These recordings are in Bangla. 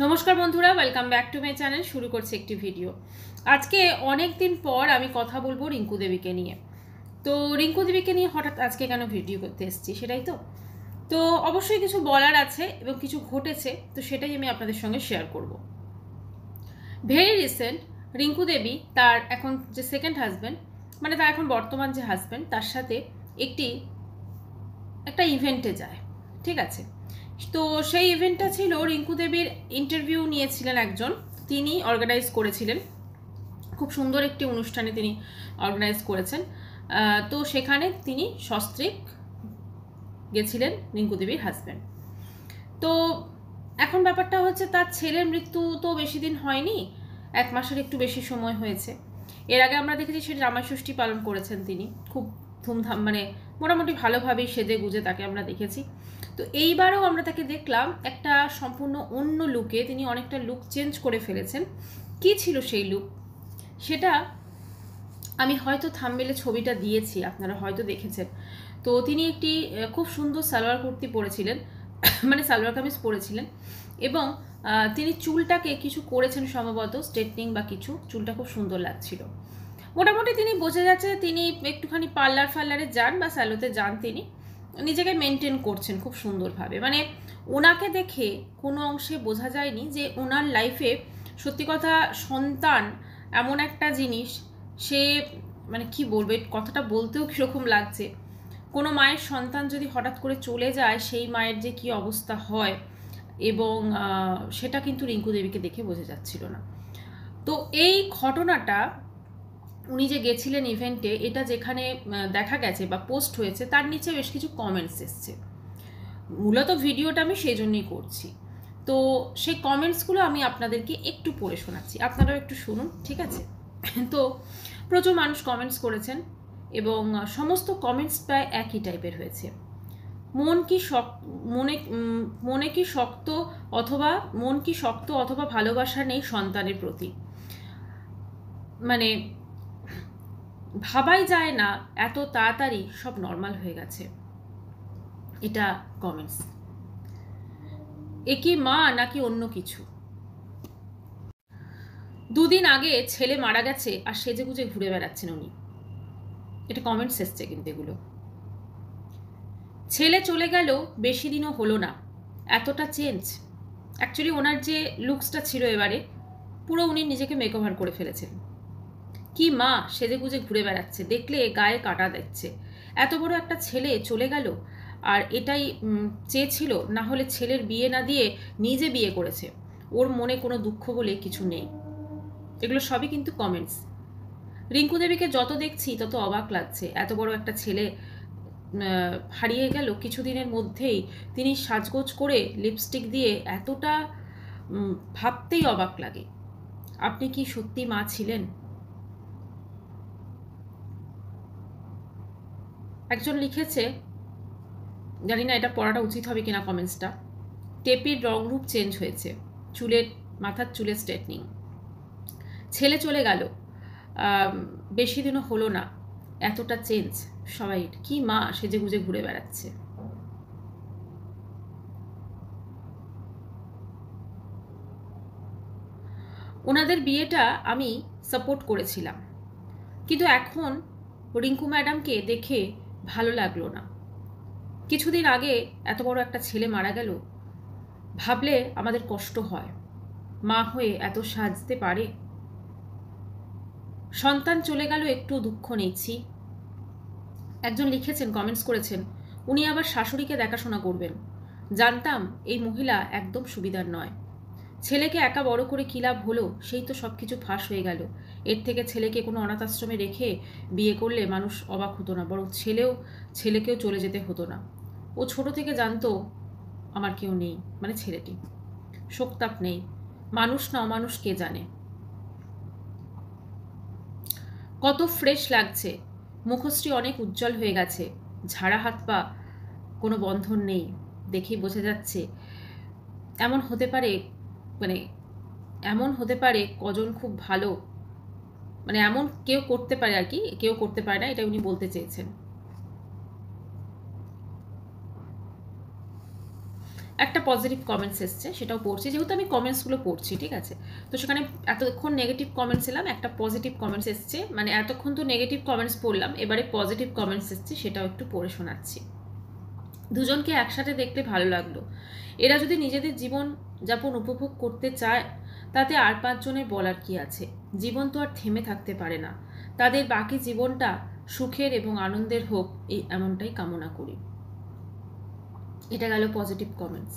নমস্কার বন্ধুরা, welcome back to my channel. শুরু করছি একটি ভিডিও। আজকে অনেক দিন পর আমি কথা বলবো রিঙ্কু দেবীকে নিয়ে। তো রিঙ্কু দেবীকে নিয়ে হঠাৎ আজকে কেন ভিডিও করতে এসেছি সেটাই তো অবশ্যই কিছু বলার আছে এবং কিছু ঘটেছে, তো সেটাই আমি আপনাদের সঙ্গে শেয়ার করব। ভেরি রিসেন্ট রিঙ্কু দেবী তার এখন যে সেকেন্ড হাজব্যান্ড, মানে তার এখন বর্তমান যে হাজব্যান্ড, তার সাথে একটা ইভেন্টে যায়। ঠিক আছে, তো সেই ইভেন্টটা ছিল রিঙ্কু দেবীর ইন্টারভিউ নিয়েছিলেন একজন, তিনি অর্গানাইজ করেছিলেন। খুব সুন্দর একটি অনুষ্ঠানে তিনি অর্গানাইজ করেছেন। তো সেখানে তিনি সস্ত্রীক গেছিলেন রিঙ্কু দেবীর হাজব্যান্ড। তো এখন ব্যাপারটা হচ্ছে, তার ছেলের মৃত্যু তো বেশি দিন হয়নি, 1 মাসের একটু বেশি সময় হয়েছে। এর আগে আমরা দেখেছি সে জামাই ষষ্ঠী পালন করেছেন তিনি, খুব ধুমধাম, মানে মোটামুটি ভালোভাবেই সেজে গুজে তাকে আমরা দেখেছি। তো এইবারও আমরা তাকে দেখলাম একটা সম্পূর্ণ অন্য লুকে, তিনি অনেকটা লুক চেঞ্জ করে ফেলেছেন। কি ছিল সেই লুক সেটা আমি হয়তো থাম্বনেলে ছবিটা দিয়েছি, আপনারা হয়তো দেখেছেন। তো তিনি একটি খুব সুন্দর সালোয়ার কুর্তি পরেছিলেন, মানে সালোয়ার কামিজ পরেছিলেন, এবং তিনি চুলটাকে কিছু করেছেন সম্ভবত স্ট্রেটনিং বা কিছু, চুলটা খুব সুন্দর লাগছিল। মোটামুটি তিনি বোঝা যাচ্ছে তিনি একটুখানি পার্লারে যান বা স্যালোতে যান, তিনি নিজেকে মেনটেন করছেন খুব সুন্দরভাবে। মানে ওনাকে দেখে কোনো অংশে বোঝা যায়নি যে ওনার লাইফে সত্যি কথা সন্তান এমন একটা জিনিস, সে মানে কি বলবে, কথাটা বলতেও কীরকম লাগছে। কোনো মায়ের সন্তান যদি হঠাৎ করে চলে যায়, সেই মায়ের যে কি অবস্থা হয়, এবং সেটা কিন্তু রিঙ্কু দেবীকে দেখে বোঝা যাচ্ছিল না। তো এই ঘটনাটা, উনি যে গেছিলেন ইভেন্টে, এটা যেখানে দেখা গেছে বা পোস্ট হয়েছে, তার নিচে বেশ কিছু কমেন্টস এসছে। মূলত ভিডিওটা আমি সেই জন্যই করছি। তো সেই কমেন্টসগুলো আমি আপনাদেরকে একটু পড়ে শোনাচ্ছি, আপনারাও একটু শুনুন, ঠিক আছে? তো প্রচুর মানুষ কমেন্টস করেছেন এবং সমস্ত কমেন্টস প্রায় একই টাইপের হয়েছে। মন কি শক্ত অথবা ভালোবাসা নেই সন্তানের প্রতি, মানে ভাবাই যায় না এত তাড়াতাড়ি সব নর্মাল হয়ে গেছে। এটা কমেন্টস। এ কি মা নাকি অন্য কিছু? 2 দিন আগে ছেলে মারা গেছে আর সেজেগুজে ঘুরে বেড়াচ্ছেন উনি। এটা কমেন্টস এসছে কিন্তু এগুলো। ছেলে চলে গেল, বেশি দিনও হলো না, এতটা চেঞ্জ। অ্যাকচুয়ালি ওনার যে লুকসটা ছিল এবারে, পুরো উনি নিজেকে মেকওভার করে ফেলেছেন। কি মা সেজেগুজে ঘুরে বেড়াচ্ছে, দেখলে গায়ে কাটা দিচ্ছে। এত বড় একটা ছেলে চলে গেল, আর এটাই চেয়েছিল, না হলে ছেলের বিয়ে না দিয়ে নিজে বিয়ে করেছে। ওর মনে কোনো দুঃখ বলে কিছু নেই। এগুলো সবই কিন্তু কমেন্টস। রিঙ্কু দেবীকে যত দেখছি তত অবাক লাগছে। এত বড় একটা ছেলে হারিয়ে গেল কিছুদিনের মধ্যেই। তিনি সাজগোজ করে লিপস্টিক দিয়ে এতটা, ভাবতেই অবাক লাগে। আপনি কি সত্যি মা ছিলেন? একজন লিখেছে, জানি না এটা পড়াটা উচিত হবে কিনা কমেন্টসটা, টেপির রংরূপ চেঞ্জ হয়েছে, মাথার চুলের স্ট্রেটনিং। ছেলে চলে গেল, বেশি দিনও হলো না, এতটা চেঞ্জ। সবাই কি মা সেজেগুজে ঘুরে বেড়াচ্ছে। ওনাদের বিয়েটা আমি সাপোর্ট করেছিলাম, কিন্তু এখন রিঙ্কু ম্যাডামকে দেখে ভালো লাগলো না। কিছুদিন আগে এত বড় একটা ছেলে মারা গেল, ভাবলে আমাদের কষ্ট হয়। মা হয়ে এত সাজতে পারে? সন্তান চলে গেল, একটু দুঃখ নিচ্ছি। একজন লিখেছেন, কমেন্টস করেছেন, উনি আবার শাশুড়িকে দেখাশোনা করবেন। জানতাম এই মহিলা একদম সুবিধার নয়। ছেলেকে একা বড় করে কী লাভ হলো, সেই তো সব কিছু ফাঁস হয়ে গেল। এর থেকে ছেলেকে কোনো অনাথ আশ্রমে রেখে বিয়ে করলে মানুষ অবাক হতো না, বরং ছেলেকেও চলে যেতে হতো না। ও ছোট থেকে জানতো আমার কেউ নেই, মানে ছেলেটি শোকতাপ নেই। মানুষ না অমানুষ কে জানে। কত ফ্রেশ লাগছে, মুখশ্রী অনেক উজ্জ্বল হয়ে গেছে, ঝাড়া হাত পা, কোনো বন্ধন নেই, দেখেই বোঝা যাচ্ছে। এমন হতে পারে কজন খুব ভালো, মানে এমন কেউ করতে পারে আর কি, কেউ করতে পারে না, এটা উনি বলতে চেয়েছেন। একটা পজিটিভ কমেন্টস এসছে, সেটাও পড়ছি, যেহেতু আমি কমেন্টসগুলো পড়ছি, ঠিক আছে। তো সেখানে এতক্ষণ নেগেটিভ কমেন্টস এলাম, একটা পজিটিভ কমেন্টস এসছে, মানে এতক্ষণ তো নেগেটিভ কমেন্টস পড়লাম, এবারে পজিটিভ কমেন্টস এসছে, সেটাও একটু পড়ে শোনাচ্ছি। দুজনকে একসাথে দেখতে ভালো লাগলো। এরা যদি নিজেদের জীবন যাপন উপভোগ করতে চায় তাতে আর 5 জনের বলার কি আছে। জীবন তো আর থেমে থাকতে পারে না। তাদের বাকি জীবনটা সুখের এবং আনন্দের হোক, এই এমনটাই কামনা করি। এটা গেল পজিটিভ কমেন্টস।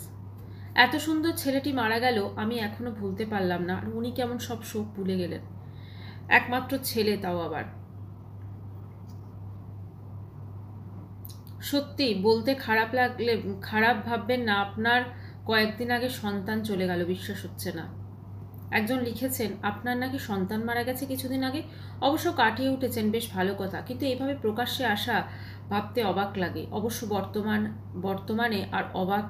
এত সুন্দর ছেলেটি মারা গেল আমি এখনো ভুলতে পারলাম না, আর উনি কেমন সব শোক ভুলে গেলেন। একমাত্র ছেলে, তাও আবার। সত্যি বলতে খারাপ লাগলে খারাপ ভাববেন না, আপনার কয়েকদিন আগে সন্তান চলে গেল, বিশ্বাস হচ্ছে না। একজন লিখেছেন আপনার নাকি সন্তান মারা গেছে কিছুদিন আগে, অবশ্য কাটিয়ে উঠেছেন, বেশ ভালো কথা, কিন্তু এভাবে প্রকাশ্যে আসা ভাবতে অবাক লাগে। অবশ্য বর্তমানে আর অবাক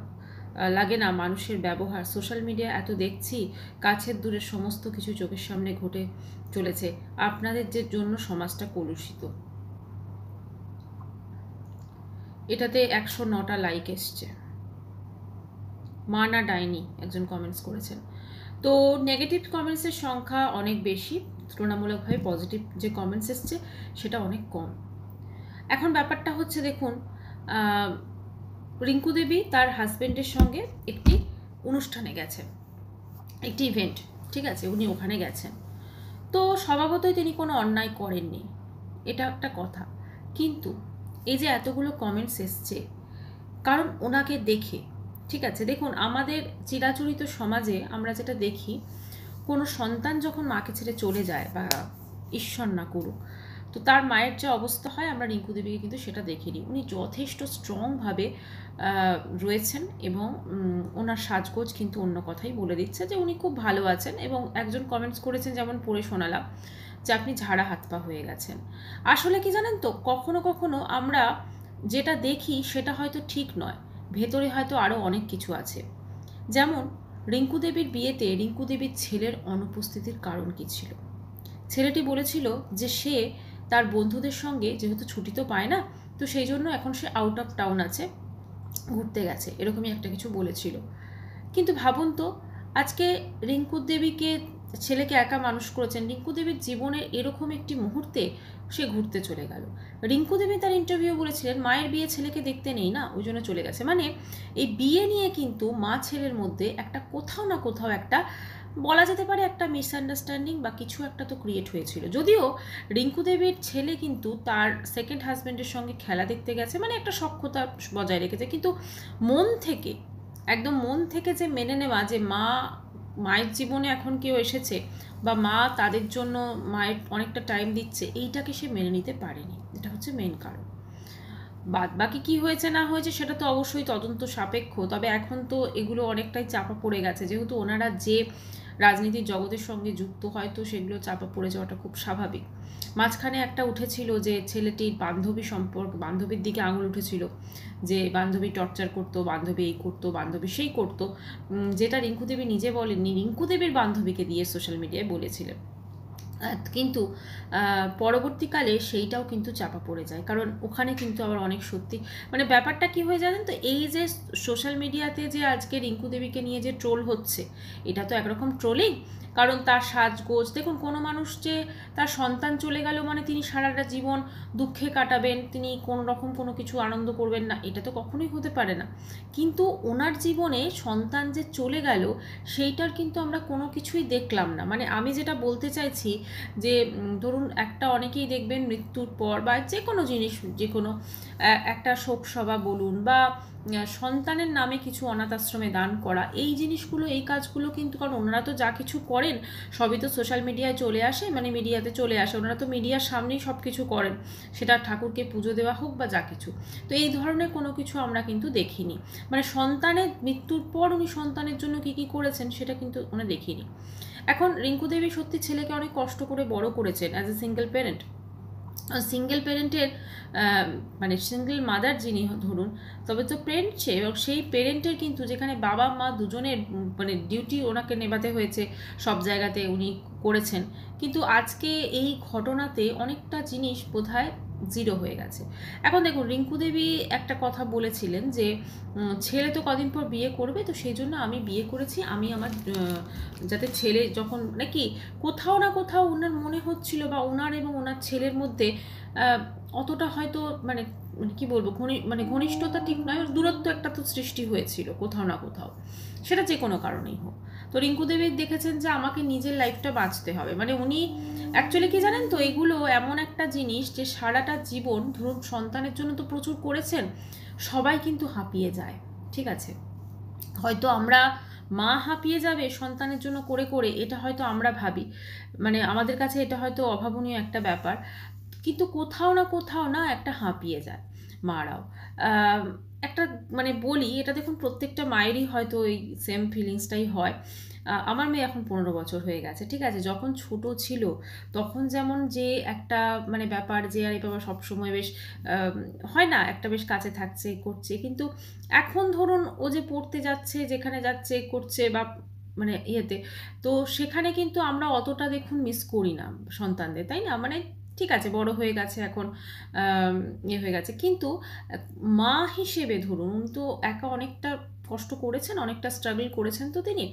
লাগে না মানুষের ব্যবহার। সোশ্যাল মিডিয়া এত দেখছি, কাছের দূরের সমস্ত কিছু চোখের সামনে ঘটে চলেছে। আপনাদের যে জন্য সমাজটা কলুষিত। এটাতে 109টা লাইক এসছে। মা না ডাইনি একজন কমেন্টস করেছেন। তো নেগেটিভ কমেন্টসের সংখ্যা অনেক বেশি, তুলনামূলকভাবে পজিটিভ যে কমেন্টস এসছে সেটা অনেক কম। এখন ব্যাপারটা হচ্ছে দেখুন, রিঙ্কু দেবী তার হাজব্যান্ডের সঙ্গে একটি অনুষ্ঠানে গেছেন, একটি ইভেন্ট, ঠিক আছে, উনি ওখানে গেছেন। তো স্বভাবতই তিনি কোনো অন্যায় করেননি, এটা একটা কথা। কিন্তু এই যে এতগুলো কমেন্টস এসছে, কারণ ওনাকে দেখে, ঠিক আছে, দেখুন আমাদের চিরাচরিত সমাজে আমরা যেটা দেখি, কোনো সন্তান যখন মাকে ছেড়ে চলে যায়, বা ঈশ্বর না করুক, তো তার মায়ের যে অবস্থা হয়, আমরা রিঙ্কু দেবীকে কিন্তু সেটা দেখিনি। উনি যথেষ্ট স্ট্রংভাবে রয়েছেন, এবং ওনার সাজগোজ কিন্তু অন্য কথাই বলে দিচ্ছে যে উনি খুব ভালো আছেন। এবং একজন কমেন্টস করেছেন, যেমন পড়ে শোনালাম, যে আপনি ঝাড়া হাত পা হয়ে গেছেন। আসলে কি জানেন তো, কখনো কখনো আমরা যেটা দেখি সেটা হয়তো ঠিক নয়, ভেতরে হয়তো আরও অনেক কিছু আছে। যেমন রিঙ্কু দেবীর বিয়েতে রিঙ্কু দেবীর ছেলের অনুপস্থিতির কারণ কি ছিল। ছেলেটি বলেছিল যে সে তার বন্ধুদের সঙ্গে, যেহেতু ছুটি তো পায় না, তো সেই জন্য এখন সে আউট অফ টাউন আছে, ঘুরতে গেছে, এরকমই একটা কিছু বলেছিল। কিন্তু ভাবুন তো, আজকে রিঙ্কু দেবীকে, ছেলেকে একা মানুষ করেছেন, রিঙ্কু দেবীর জীবনের এরকম একটি মুহূর্তে সে ঘুরতে চলে গেল। রিঙ্কু দেবী তার ইন্টারভিউ বলেছিলেন মায়ের বিয়ে ছেলেকে দেখতে নেই না, ওই জন্য চলে গেছে। মানে এই বিয়ে নিয়ে কিন্তু মা ছেলের মধ্যে একটা কোথাও না কোথাও একটা, বলা যেতে পারে একটা মিসআন্ডারস্ট্যান্ডিং বা কিছু একটা তো ক্রিয়েট হয়েছিল। যদিও রিঙ্কু দেবীর ছেলে কিন্তু তার সেকেন্ড হাজব্যান্ডের সঙ্গে খেলা দেখতে গেছে, মানে একটা সখ্যতা বজায় রেখেছে, কিন্তু মন থেকে, একদম মন থেকে যে মেনে নেওয়া যে মায়ের জীবনে এখন কেউ এসেছে, বা মা তাদের জন্য মায়ের অনেকটা টাইম দিচ্ছে, এইটাকে সে মেনে নিতে পারেনি। এটা হচ্ছে মেন কারণ। বাদ বাকি কী হয়েছে না হয়েছে সেটা তো অবশ্যই তদন্ত সাপেক্ষ, তবে এখন তো এগুলো অনেকটাই চাপা পড়ে গেছে, যেহেতু ওনারা যে রাজনীতির জগতের সঙ্গে যুক্ত, হয়তো সেগুলো চাপা পড়ে যাওয়াটা খুব স্বাভাবিক। মাঝখানে একটা উঠেছিল যে ছেলেটির বান্ধবীর দিকে আঙুল উঠেছিল, যে বান্ধবী টর্চার করতো, বান্ধবী এই করতো, বান্ধবী সেই করতো, যেটা রিঙ্কু দেবী নিজে বলেননি, রিঙ্কু দেবীর বান্ধবীকে দিয়ে সোশ্যাল মিডিয়ায় বলেছিলেন। কিন্তু পরবর্তীকালে সেইটাও কিন্তু চাপা পড়ে যায়, কারণ ওখানে কিন্তু আবার অনেক সত্যি, মানে ব্যাপারটা কি হয়ে জানেন তো, এই যে সোশ্যাল মিডিয়াতে যে আজকে রিঙ্কু দেবীকে নিয়ে যে ট্রোল হচ্ছে, এটা তো একরকম ট্রোলিং। কারণ তার সাজগোজ দেখুন, কোনো মানুষ যে তার সন্তান চলে গেল মানে তিনি সারাটা জীবন দুঃখে কাটাবেন, তিনি কোনো রকম কোনো কিছু আনন্দ করবেন না, এটা তো কখনোই হতে পারে না। কিন্তু ওনার জীবনে সন্তান যে চলে গেল, সেইটার কিন্তু আমরা কোনো কিছুই দেখলাম না। মানে আমি যেটা বলতে চাইছি, যে ধরুন একটা, অনেকেই দেখবেন মৃত্যুর পর বা যে কোনো জিনিস, যে কোনো একটা শোকসভা বলুন, বা সন্তানের নামে কিছু অনাথ আশ্রমে দান করা, এই জিনিসগুলো, এই কাজগুলো কিন্তু, কারণ ওনারা তো যা কিছু করেন সবই তো সোশ্যাল মিডিয়ায় চলে আসে, মানে মিডিয়াতে চলে আসে, ওনারা তো মিডিয়ার সামনেই সব কিছু করেন, সেটা ঠাকুরকে পুজো দেওয়া হোক বা যা কিছু। তো এই ধরনের কোনো কিছু আমরা কিন্তু দেখিনি, মানে সন্তানের মৃত্যুর পর উনি সন্তানের জন্য কী কী করেছেন সেটা কিন্তু উনি দেখিনি। এখন রিঙ্কু দেবী সত্যি ছেলেকে অনেক কষ্ট করে বড় করেছেন as a single parent. Single প্যারেন্টের মানে সিঙ্গেল মাদার যিনি ধরুন, তবে তো প্যারেন্ট সে, এবং সেই প্যারেন্টের কিন্তু যেখানে বাবা মা দুজনের মানে ডিউটি ওনাকে নেভাতে হয়েছে, সব জায়গাতে উনি করেছেন। কিন্তু আজকে এই ঘটনাতে অনেকটা জিনিস বোধহয় জিরো হয়ে গেছে। এখন দেখুন রিঙ্কু দেবী একটা কথা বলেছিলেন যে ছেলে তো কদিন পর বিয়ে করবে, তো সেই জন্য আমি বিয়ে করেছি, আমি আমার যাতে ছেলে যখন নাকি কোথাও না কোথাও ওনার মনে হচ্ছিল বা ওনার এবং ওনার ছেলের মধ্যে অতটা হয়তো মানে কি বলবো ঘনিষ্ঠতা ঠিক নয়, দূরত্ব একটা তো সৃষ্টি হয়েছিল কোথাও না কোথাও, সেটা যে কোনো কারণেই হোক। তো রিঙ্কু দেবী দেখেছেন যে আমাকে নিজের লাইফটা বাঁচতে হবে, মানে উনি অ্যাকচুয়ালি কি জানেন তো, এগুলো এমন একটা জিনিস যে সারাটা জীবন ধরুন সন্তানের জন্য তো প্রচুর করেছেন, সবাই কিন্তু হাঁপিয়ে যায়, ঠিক আছে? হয়তো আমরা মা হাঁপিয়ে যাবে সন্তানের জন্য করে করে, এটা হয়তো আমরা ভাবি, মানে আমাদের কাছে এটা হয়তো অভাবনীয় একটা ব্যাপার, কিন্তু কোথাও না একটা হাঁপিয়ে যায় মারাও। একটা মানে বলি, এটা দেখুন প্রত্যেকটা মায়েরই হয়তো এই সেম ফিলিংসটাই হয়। আমার মেয়ে এখন 15 বছর হয়ে গেছে, ঠিক আছে? যখন ছোট ছিল তখন যেমন যে একটা মানে ব্যাপার যে আরে বাবা সবসময় বেশ হয় না, একটা বেশ কাছে থাকছে করছে, কিন্তু এখন ধরুন ও যে পড়তে যাচ্ছে, যেখানে যাচ্ছে করছে বা মানে ইয়েতে, তো সেখানে কিন্তু আমরা অতটা দেখুন মিস করি না সন্তানদের, তাই না? মানে ঠিক আছে বড় হয়ে গেছে এখন, ইয়ে হয়ে গেছে, কিন্তু মা হিসেবে ধরুন তো একা অনেকটা কষ্ট করেছেন, অনেকটা স্ট্রাগল করেছেন, তো তিনি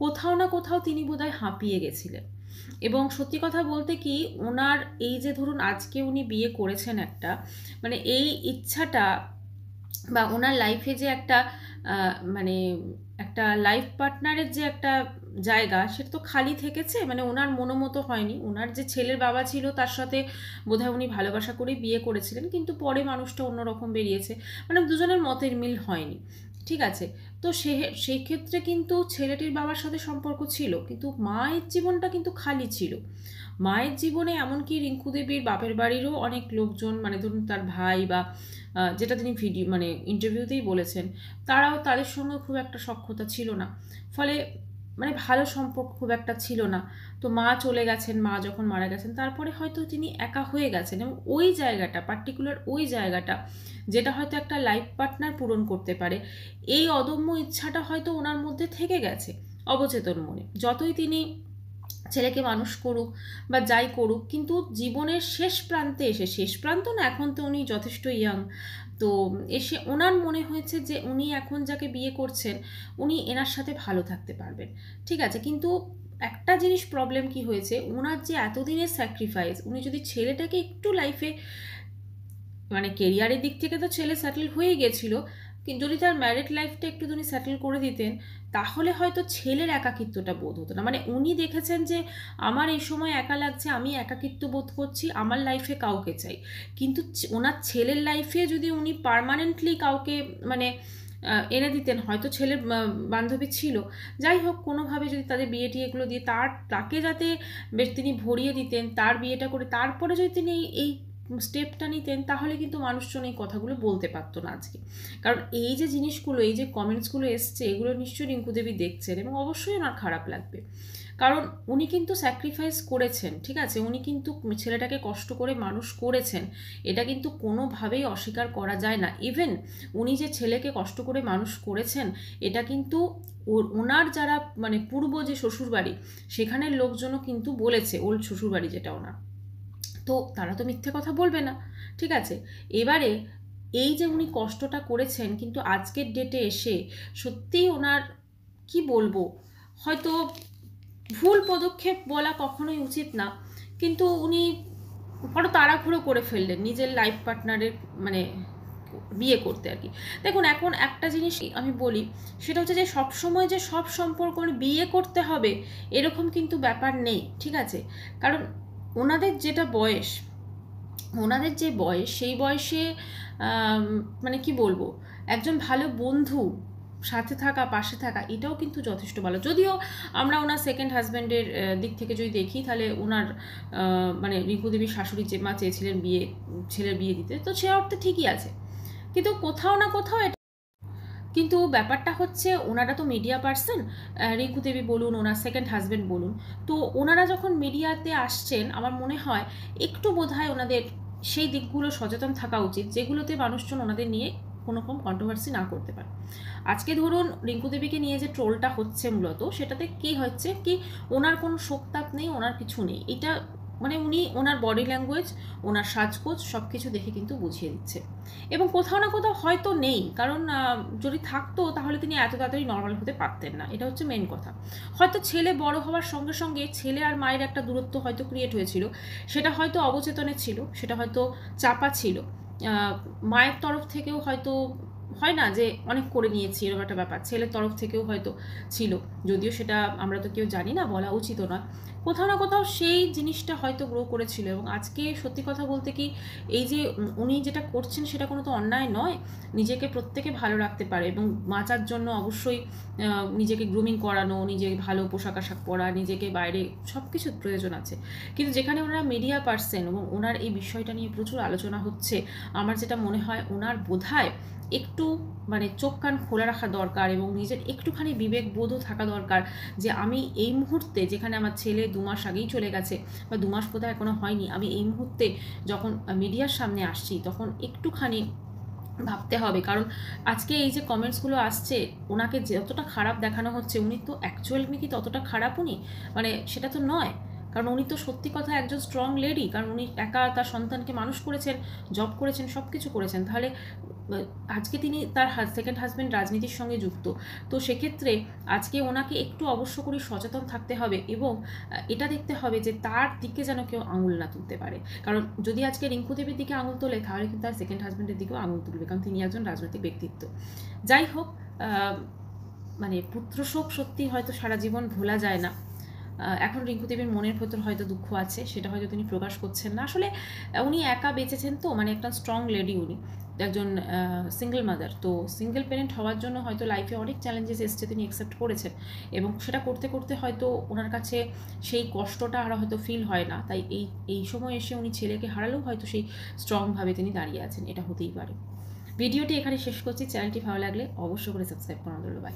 কোথাও না কোথাও তিনি বোধহয় হাঁপিয়ে গেছিলেন। এবং সত্যি কথা বলতে কি, ওনার এই যে ধরুন আজকে উনি বিয়ে করেছেন একটা, মানে এই ইচ্ছাটা বা ওনার লাইফে যে একটা মানে একটা লাইফ পার্টনারের যে একটা জায়গা, সেটা তো খালি থেকেছে, মানে ওনার মনোমতো হয়নি। ওনার যে ছেলের বাবা ছিল তার সাথে বোধহয় উনি ভালোবাসা করেই বিয়ে করেছিলেন, কিন্তু পরে মানুষটা অন্যরকম বেরিয়েছে, মানে দুজনের মতের মিল হয়নি, ঠিক আছে? তো সেই ক্ষেত্রে কিন্তু ছেলেটির বাবার সাথে সম্পর্ক ছিল, কিন্তু মায়ের জীবনটা কিন্তু খালি ছিল। মায়ের জীবনে এমনকি রিঙ্কু দেবীর বাপের বাড়িরও অনেক লোকজন, মানে ধরুন তার ভাই বা যেটা তিনি ভিডিও মানে ইন্টারভিউতেই বলেছেন, তারাও তাদের সঙ্গে খুব একটা সখ্যতা ছিল না, ফলে মানে ভালো সম্পর্ক খুব একটা ছিল না। তো মা চলে গেছেন, মা যখন মারা গেছেন তারপরে হয়তো তিনি একা হয়ে গেছেন, এবং ওই জায়গাটা পার্টিকুলার ওই জায়গাটা যেটা হয়তো একটা লাইফ পার্টনার পূরণ করতে পারে, এই অদম্য ইচ্ছাটা হয়তো ওনার মধ্যে থেকে গেছে অবচেতন মনে। যতই তিনি ছেলেকে মানুষ করুক বা যাই করুক, কিন্তু জীবনের শেষ প্রান্তে এসে, শেষ প্রান্ত না, এখন তো উনি যথেষ্ট ইয়াং, তো এসে ওনার মনে হয়েছে যে উনি এখন যাকে বিয়ে করছেন উনি এনার সাথে ভালো থাকতে পারবেন, ঠিক আছে? কিন্তু একটা জিনিস প্রবলেম কি হয়েছে, ওনার যে এতদিনের স্যাক্রিফাইস, উনি যদি ছেলেটাকে একটু লাইফে মানে কেরিয়ারের দিক থেকে তো ছেলে সেটেল হয়ে গেছিল, কিন্তু যদি তার ম্যারিড লাইফটা একটু যদি সেটেল করে দিতেন, তাহলে হয়তো ছেলের একাকিত্বটা বোধ হতো না। মানে উনি দেখেছেন যে আমার এই সময় একা লাগছে, আমি একাকিত্ব বোধ করছি, আমার লাইফে কাউকে চাই, কিন্তু ওনার ছেলের লাইফে যদি উনি পার্মানেন্টলি কাউকে মানে এনে দিতেন, হয়তো ছেলের বান্ধবী ছিল, যাই হোক কোনোভাবে যদি তাদের বিয়ে টিয়েগুলো দিয়ে তাকে যাতে বেশ তিনি ভরিয়ে দিতেন, তার বিয়েটা করে তারপরে যদি তিনি এই স্টেপটা নিতেন, তাহলে কিন্তু মানুষজন এই কথাগুলো বলতে পারতো না আজকে। কারণ এই যে জিনিসগুলো, এই যে কমেন্টসগুলো এসছে, এগুলো নিশ্চয়ই রিঙ্কু দেবী দেখছেন এবং অবশ্যই ওনার খারাপ লাগবে, কারণ উনি কিন্তু স্যাক্রিফাইস করেছেন, ঠিক আছে? উনি কিন্তু ছেলেটাকে কষ্ট করে মানুষ করেছেন, এটা কিন্তু কোনোভাবেই অস্বীকার করা যায় না। ইভেন উনি যে ছেলেকে কষ্ট করে মানুষ করেছেন, এটা কিন্তু ওনার যারা মানে পূর্ব যে শ্বশুরবাড়ি, সেখানের লোকজনও কিন্তু বলেছে, ওল্ড শ্বশুরবাড়ি যেটা ওনার, তো তারা তো মিথ্যে কথা বলবে না, ঠিক আছে? এবারে এই যে উনি কষ্টটা করেছেন, কিন্তু আজকের ডেটে এসে সত্যিই ওনার কি বলবো, হয়তো ভুল পদক্ষেপ বলা কখনোই উচিত না, কিন্তু উনি বড় তাড়াহুড়ো করে ফেললেন নিজের লাইফ পার্টনারের মানে বিয়ে করতে আর কি। দেখুন এখন একটা জিনিস আমি বলি, সেটা হচ্ছে যে সবসময় যে সব সম্পর্ক বিয়ে করতে হবে এরকম কিন্তু ব্যাপার নেই, ঠিক আছে? কারণ ওনাদের যেটা বয়স, ওনাদের যে বয়স, সেই বয়সে মানে কি বলবো, একজন ভালো বন্ধু সাথে থাকা, পাশে থাকা, এটাও কিন্তু যথেষ্ট ভালো। যদিও আমরা ওনার সেকেন্ড হাজব্যান্ডের দিক থেকে যদি দেখি, তাহলে ওনার মানে রিঙ্কু দেবীর শাশুড়ি যে মা চেয়েছিলেন ছেলের বিয়ে দিতে, তো সে অর্থে ঠিকই আছে, কিন্তু কোথাও না কোথাও কিন্তু ব্যাপারটা হচ্ছে ওনারা তো মিডিয়া পার্সন, রিঙ্কু দেবী বলুন, ওনার সেকেন্ড হাজব্যান্ড বলুন, তো ওনারা যখন মিডিয়াতে আসছেন, আমার মনে হয় একটু বোধহয় ওনাদের সেই দিকগুলো সচেতন থাকা উচিত, যেগুলোতে মানুষজন ওনাদের নিয়ে কোনো রকম কন্ট্রোভার্সি না করতে পারে। আজকে ধরুন রিঙ্কু দেবীকে নিয়ে যে ট্রোলটা হচ্ছে মূলত, সেটাতে কি হচ্ছে কি, ওনার কোনো শোকতাপ নেই, ওনার কিছু নেই, এটা মানে উনি ওনার বডি ল্যাঙ্গুয়েজ, ওনার সাজগোজ সব কিছু দেখে কিন্তু বুঝিয়ে দিচ্ছে। এবং কোথাও না কোথাও হয়তো নেই, কারণ যদি থাকতো তাহলে তিনি এত তাড়াতাড়ি নর্মাল হতে পারতেন না, এটা হচ্ছে মেন কথা। হয়তো ছেলে বড় হওয়ার সঙ্গে সঙ্গে ছেলে আর মায়ের একটা দূরত্ব হয়তো ক্রিয়েট হয়েছিল, সেটা হয়তো অবচেতনে ছিল, সেটা হয়তো চাপা ছিল। মায়ের তরফ থেকেও হয়তো হয় না যে অনেক করে নিয়েছি এরকম একটা ব্যাপার, ছেলের তরফ থেকেও হয়তো ছিল, যদিও সেটা আমরা তো কেউ জানি না, বলা উচিত নয়। কোথাও না কোথাও সেই জিনিসটা হয়তো গ্রো করেছিল। এবং আজকে সত্যি কথা বলতে কি, এই যে উনি যেটা করছেন সেটা কোনো তো অন্যায় নয়, নিজেকে প্রত্যেকে ভালো রাখতে পারে এবং বাঁচার জন্য অবশ্যই নিজেকে গ্রুমিং করানো, নিজে ভালো পোশাক আশাক পরা, নিজেকে বাইরে সব কিছুর প্রয়োজন আছে। কিন্তু যেখানে ওনারা মিডিয়া পার্সন এবং ওনার এই বিষয়টা নিয়ে প্রচুর আলোচনা হচ্ছে, আমার যেটা মনে হয় ওনার বোধহয় একটু মানে চোখ কান খোলা রাখা দরকার এবং নিজের একটুখানি বিবেকবোধও থাকা দরকার, যে আমি এই মুহূর্তে, যেখানে আমার ছেলে 2 মাস আগেই চলে গেছে বা 2 মাস বোধহয় এখনও হয়নি, আমি এই মুহূর্তে যখন মিডিয়ার সামনে আসছি তখন একটুখানি ভাবতে হবে। কারণ আজকে এই যে কমেন্টসগুলো আসছে, ওনাকে যতটা খারাপ দেখানো হচ্ছে, উনি তো অ্যাকচুয়ালি কি ততটা খারাপ উনি, মানে সেটা তো নয়। কারণ উনি তো সত্যি কথা একজন স্ট্রং লেডি, কারণ উনি একা তার সন্তানকে মানুষ করেছেন, জব করেছেন, সব কিছু করেছেন। তাহলে আজকে তিনি তার সেকেন্ড হাজব্যান্ড রাজনীতির সঙ্গে যুক্ত, তো সেক্ষেত্রে আজকে ওনাকে একটু অবশ্য করে সচেতন থাকতে হবে এবং এটা দেখতে হবে যে তার দিকে যেন কেউ আঙুল না তুলতে পারে। কারণ যদি আজকে রিঙ্কু দেবীর দিকে আঙুল তোলে, তাহলে কিন্তু তার সেকেন্ড হাজব্যান্ডের দিকেও আঙুল তুলবে, কারণ তিনি একজন রাজনৈতিক ব্যক্তিত্ব। যাই হোক, মানে পুত্রশোক সত্যি হয়তো সারা জীবন ভোলা যায় না। এখন রিঙ্কু দেবীর মনের ভেতর হয়তো দুঃখ আছে, সেটা হয়তো তিনি প্রকাশ করছেন না। আসলে উনি একা বেঁচেছেন, তো মানে একটা স্ট্রং লেডি, উনি একজন সিঙ্গেল মাদার, তো সিঙ্গেল প্যারেন্ট হওয়ার জন্য হয়তো লাইফে অনেক চ্যালেঞ্জেস এসছে, তিনি অ্যাকসেপ্ট করেছেন এবং সেটা করতে করতে হয়তো ওনার কাছে সেই কষ্টটা আর হয়তো ফিল হয় না, তাই এই সময় এসে উনি ছেলেকে হারালেও হয়তো সেই স্ট্রংভাবে তিনি দাঁড়িয়ে আছেন, এটা হতেই পারে। ভিডিওটি এখানে শেষ করছি। চ্যানেলটি ভালো লাগলে অবশ্যই করে সাবস্ক্রাইব করানো। বাই।